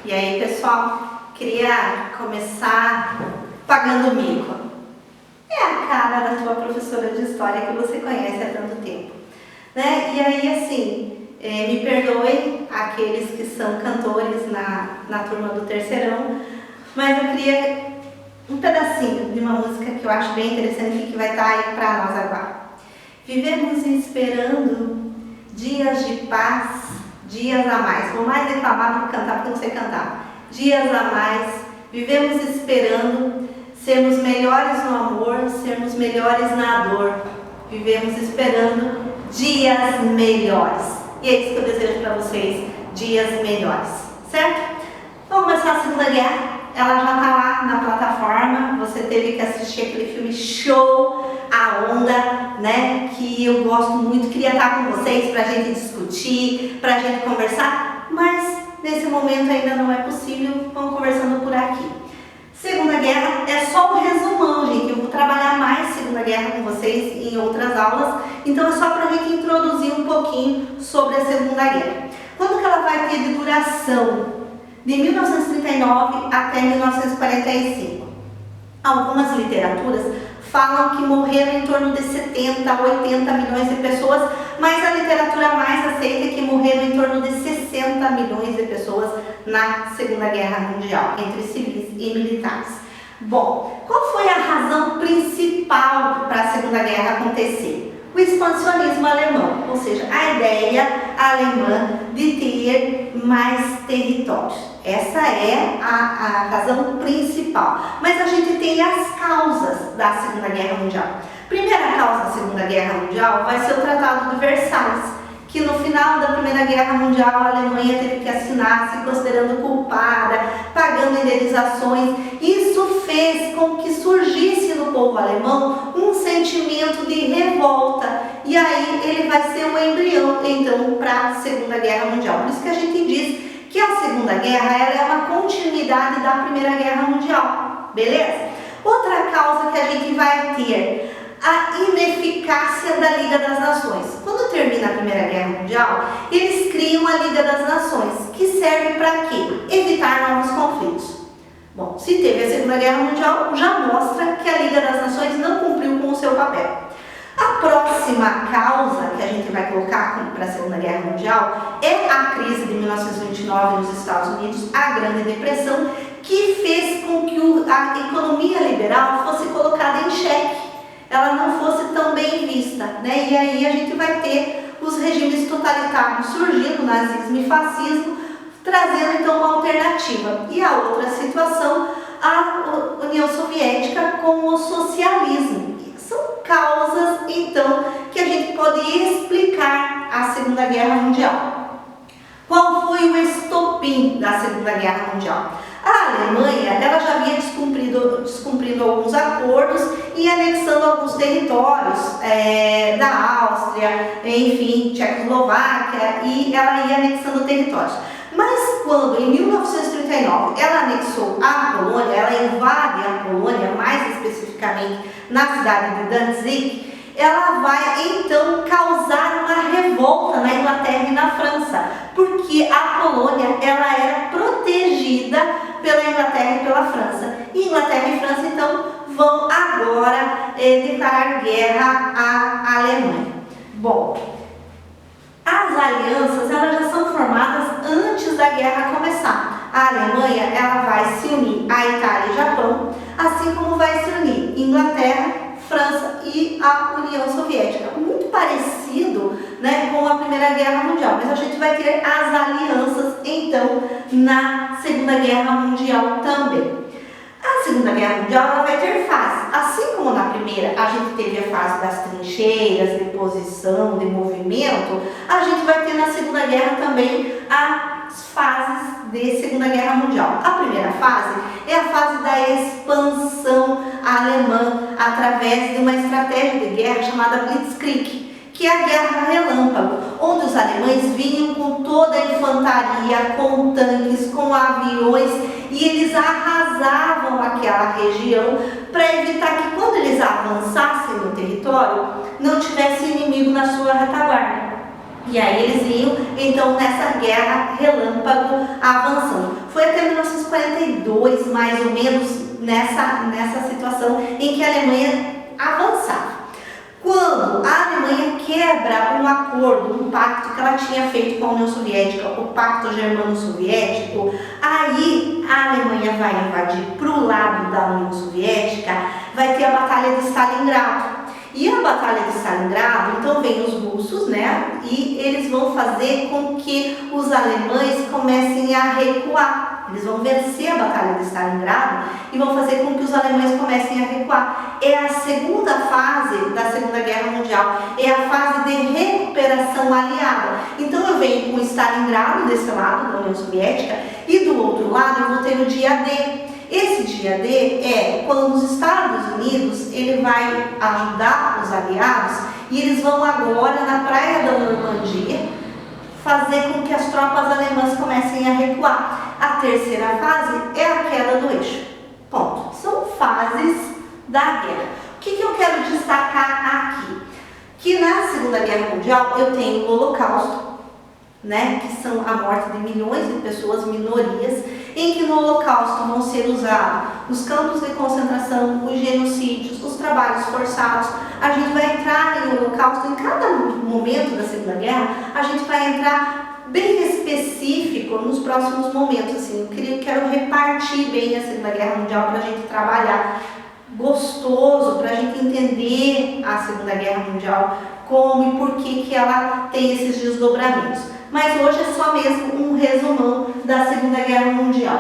E aí, pessoal, queria começar pagando mico. É a cara da tua professora de história que você conhece há tanto tempo, né? E aí, assim, me perdoem aqueles que são cantores na turma do terceirão, mas eu queria um pedacinho de uma música que eu acho bem interessante e que vai estar aí para nós agora. Vivemos esperando dias de paz, dias a mais. Vou mais reclamar do que cantar, porque eu não sei cantar. Dias a mais. Vivemos esperando sermos melhores no amor, sermos melhores na dor. Vivemos esperando dias melhores. E é isso que eu desejo para vocês, dias melhores, certo? Vamos começar a Segunda Guerra. Ela já está lá na plataforma. Você teve que assistir aquele filme show, A Onda, né? Que eu gosto muito. Queria estar com vocês para a gente discutir, para a gente conversar, mas nesse momento ainda não é possível. Vamos conversando por aqui. Segunda Guerra é só um resumão, gente. Eu vou trabalhar mais Segunda Guerra com vocês em outras aulas, então é só para a gente introduzir um pouquinho sobre a Segunda Guerra. Quando que ela vai ter de duração? De 1939 até 1945. Algumas literaturas falam que morreram em torno de 70 a 80 milhões de pessoas, mas a literatura mais aceita é que morreram em torno de 60 milhões de pessoas na Segunda Guerra Mundial, entre civis e militares. Bom, qual foi a razão principal para a Segunda Guerra acontecer? O expansionismo alemão, ou seja, a ideia alemã de ter mais territórios. Essa é a razão principal. Mas a gente tem as causas da Segunda Guerra Mundial. Primeira causa da Segunda Guerra Mundial vai ser o Tratado de Versalhes, que no final da Primeira Guerra Mundial a Alemanha teve que assinar, se considerando culpada, pagando indenizações. Isso fez com que surgisse no povo alemão um sentimento de revolta. E aí ele vai ser o embrião, então, para a Segunda Guerra Mundial. Por isso que a gente diz que a Segunda Guerra ela é uma continuidade da Primeira Guerra Mundial. Beleza? Outra causa que a gente vai ter, a ineficácia da Liga das Nações. Quando termina a Primeira Guerra Mundial, eles criam a Liga das Nações, que serve para quê? Evitar novos conflitos. Bom, se teve a Segunda Guerra Mundial, já mostra que a Liga das Nações não cumpriu com o seu papel. A próxima causa que a gente vai colocar para a Segunda Guerra Mundial é a crise de 1929 nos Estados Unidos, a Grande Depressão, que fez com que a economia liberal fosse colocada em xeque. Ela não fosse tão bem vista, né? E aí a gente vai ter os regimes totalitários surgindo, nazismo e fascismo, trazendo então uma alternativa. E a outra situação, a União Soviética com o socialismo. São causas, então, que a gente pode explicar a Segunda Guerra Mundial. Qual foi o estopim da Segunda Guerra Mundial? A Alemanha ela já vinha descumprindo alguns acordos e anexando alguns territórios da Áustria, enfim, Tchecoslováquia, e ela ia anexando territórios. Mas quando, em 1939, ela anexou a Polônia, ela invade a Polônia, mais especificamente na cidade de Danzig, ela vai então causar uma revolta na Inglaterra e na França, porque a Polônia ela era protegida pela Inglaterra e pela França. E Inglaterra e França então vão agora declarar guerra à Alemanha. Bom, as alianças elas já são formadas antes da guerra começar. A Alemanha ela vai se unir à Itália e Japão, assim como vai se unir Inglaterra, França e a União Soviética. Muito parecido, né, com a Primeira Guerra Mundial, mas a gente vai ter as alianças então na Segunda Guerra Mundial também. A Segunda Guerra Mundial ela vai ter fases. Assim como na primeira a gente teve a fase das trincheiras, de posição, de movimento, a gente vai ter na Segunda Guerra também as fases de Segunda Guerra Mundial. A primeira fase é a fase da expansão alemã através de uma estratégia de guerra chamada Blitzkrieg, que é a guerra relâmpago, onde os alemães vinham com toda a infantaria, com tanques, com aviões, e eles arrasavam aquela região para evitar que quando eles avançassem no território, não tivesse inimigo na sua retaguarda. E aí eles iam, então, nessa guerra relâmpago avançando. Foi até 1942, mais ou menos, nessa situação em que a Alemanha avançava. Quando a Alemanha quebra um acordo, um pacto que ela tinha feito com a União Soviética, o Pacto Germano-Soviético, aí a Alemanha vai invadir para o lado da União Soviética, vai ter a Batalha de Stalingrado. E a Batalha de Stalingrado, então vem os russos, né? E eles vão fazer com que os alemães comecem a recuar. Eles vão vencer a Batalha de Stalingrado e vão fazer com que os alemães comecem a recuar. É a segunda fase da Segunda Guerra Mundial, é a fase de recuperação aliada. Então eu venho com Stalingrado desse lado da União Soviética e do outro lado eu vou ter o dia D. Esse dia D é quando os Estados Unidos ele vai ajudar os aliados e eles vão agora na praia da Normandia fazer com que as tropas alemãs comecem a recuar. A terceira fase é a queda do eixo. Ponto. São fases da guerra. O que eu quero destacar aqui? Que na Segunda Guerra Mundial eu tenho o Holocausto, né, que são a morte de milhões de pessoas, minorias, em que no Holocausto vão ser usados os campos de concentração, os genocídios, os trabalhos forçados. A gente vai entrar em Holocausto em cada momento da Segunda Guerra, a gente vai entrar bem específico nos próximos momentos. Assim, eu quero repartir bem a Segunda Guerra Mundial para a gente trabalhar gostoso, para a gente entender a Segunda Guerra Mundial, como e por que ela tem esses desdobramentos. Mas hoje é só mesmo um resumão da Segunda Guerra Mundial.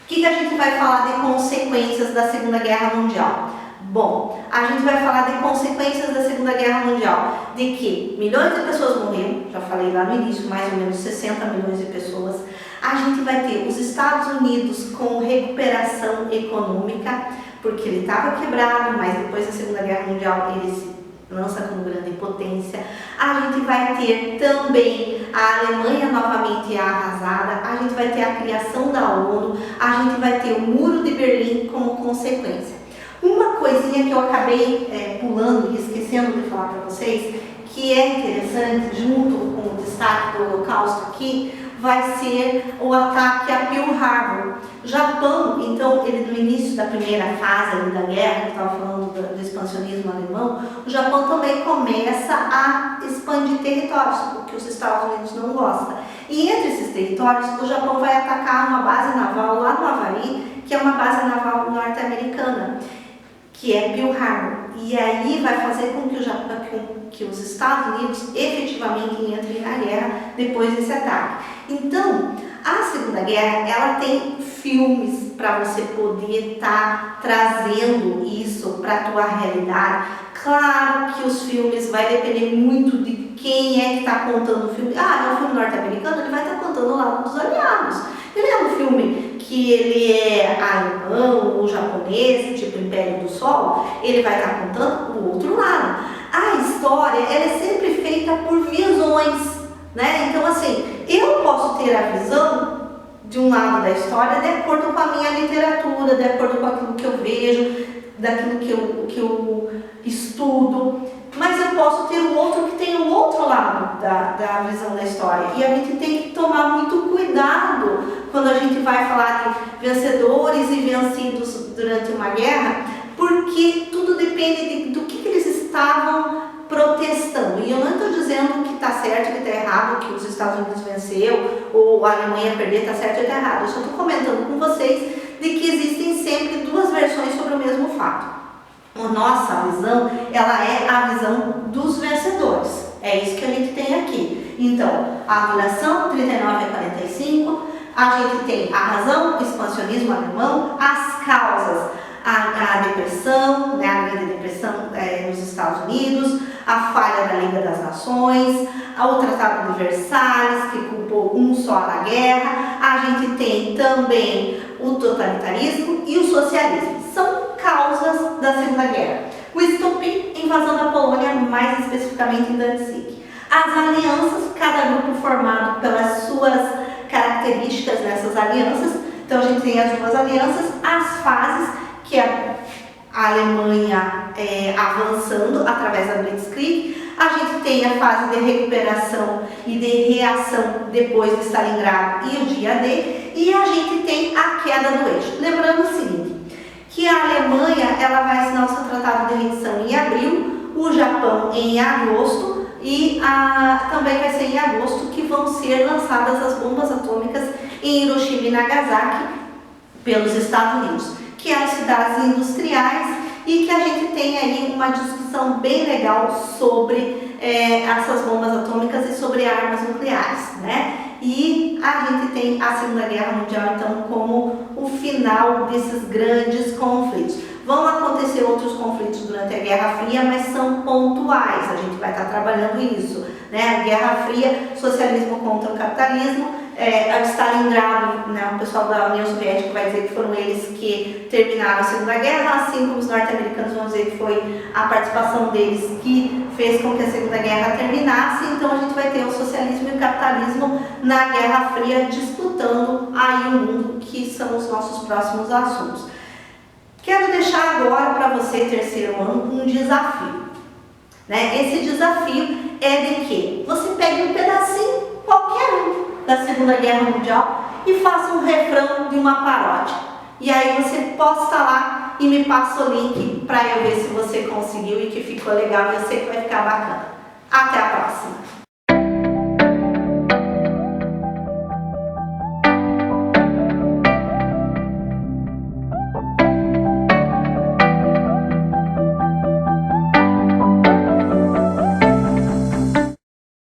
O que a gente vai falar de consequências da Segunda Guerra Mundial? Bom, a gente vai falar de consequências da Segunda Guerra Mundial, de que milhões de pessoas morreram, já falei lá no início, mais ou menos 60 milhões de pessoas. A gente vai ter os Estados Unidos com recuperação econômica, porque ele estava quebrado, mas depois da Segunda Guerra Mundial ele se lança como grande potência. A gente vai ter também a Alemanha novamente arrasada, a gente vai ter a criação da ONU, a gente vai ter o Muro de Berlim como consequência. Uma coisinha que eu acabei pulando e esquecendo de falar para vocês, que é interessante, junto com o destaque do Holocausto aqui, vai ser o ataque a Pearl Harbor. O Japão, então, ele no início da primeira fase ali da guerra, que estava falando do expansionismo alemão, o Japão também começa a expandir territórios, o que os Estados Unidos não gostam. E entre esses territórios, o Japão vai atacar uma base naval lá no Havaí, que é uma base naval norte-americana, que é Pearl Harbor. E aí vai fazer com que os Estados Unidos efetivamente entrem na guerra depois desse ataque. Então, a Segunda Guerra, ela tem filmes para você poder estar trazendo isso para a tua realidade. Claro que os filmes vai depender muito de quem é que está contando o filme. Ah, é um filme norte-americano, ele vai estar contando o lado dos aliados. Ele é um filme que ele é alemão ou japonês, tipo Império do Sol, ele vai estar contando o outro lado. A história, ela é sempre feita por visões, né? Então, assim, eu posso ter a visão de um lado da história de acordo com a minha literatura, de acordo com aquilo que eu vejo, daquilo que eu estudo, mas eu posso ter o outro que tem o outro lado da visão da história. E a gente tem que tomar muito cuidado quando a gente vai falar de vencedores e vencidos durante uma guerra, porque tudo depende do que eles estavam protestando. E eu não estou dizendo que está certo, que está errado, que os Estados Unidos venceu, ou a Alemanha perder, está certo ou está errado. Eu só estou comentando com vocês de que existem sempre duas versões sobre o mesmo fato. A nossa visão, ela é a visão dos vencedores. É isso que a gente tem aqui. Então, a duração 39 a 45, a gente tem a razão, o expansionismo alemão, as causas, a depressão, né, a Grande Depressão nos Estados Unidos, a falha da Liga das Nações, o Tratado de Versalhes, que culpou um só na guerra. A gente tem também o totalitarismo e o socialismo. São causas da Segunda Guerra. O estopim, invasão da Polônia, mais especificamente em Danzig. As alianças, cada grupo formado pelas suas características nessas alianças. Então a gente tem as duas alianças, as fases, que é a Alemanha avançando através da Blitzkrieg, a gente tem a fase de recuperação e de reação depois de Stalingrado e o dia D, e a gente tem a queda do eixo. Lembrando o seguinte, que a Alemanha ela vai assinar o seu tratado de rendição em abril, o Japão em agosto, e também vai ser em agosto que vão ser lançadas as bombas atômicas em Hiroshima e Nagasaki pelos Estados Unidos, que são cidades industriais, e que a gente tem aí uma discussão bem legal sobre essas bombas atômicas e sobre armas nucleares, né? E a gente tem a Segunda Guerra Mundial, então, como o final desses grandes conflitos. Vão acontecer outros conflitos durante a Guerra Fria, mas são pontuais, a gente vai estar trabalhando isso, né? A Guerra Fria, socialismo contra o capitalismo, Stalingrado, né? O pessoal da União Soviética vai dizer que foram eles que terminaram a Segunda Guerra, assim como os norte-americanos vão dizer que foi a participação deles que fez com que a Segunda Guerra terminasse. Então a gente vai ter o socialismo e o capitalismo na Guerra Fria disputando aí o mundo, que são os nossos próximos assuntos. Quero deixar agora para você, terceiro ano, um desafio, né? Esse desafio é de que você pegue um pedacinho, qualquer um, da Segunda Guerra Mundial e faça um refrão de uma paródia. E aí você posta lá e me passa o link para eu ver se você conseguiu e que ficou legal, e eu sei que vai ficar bacana. Até a próxima!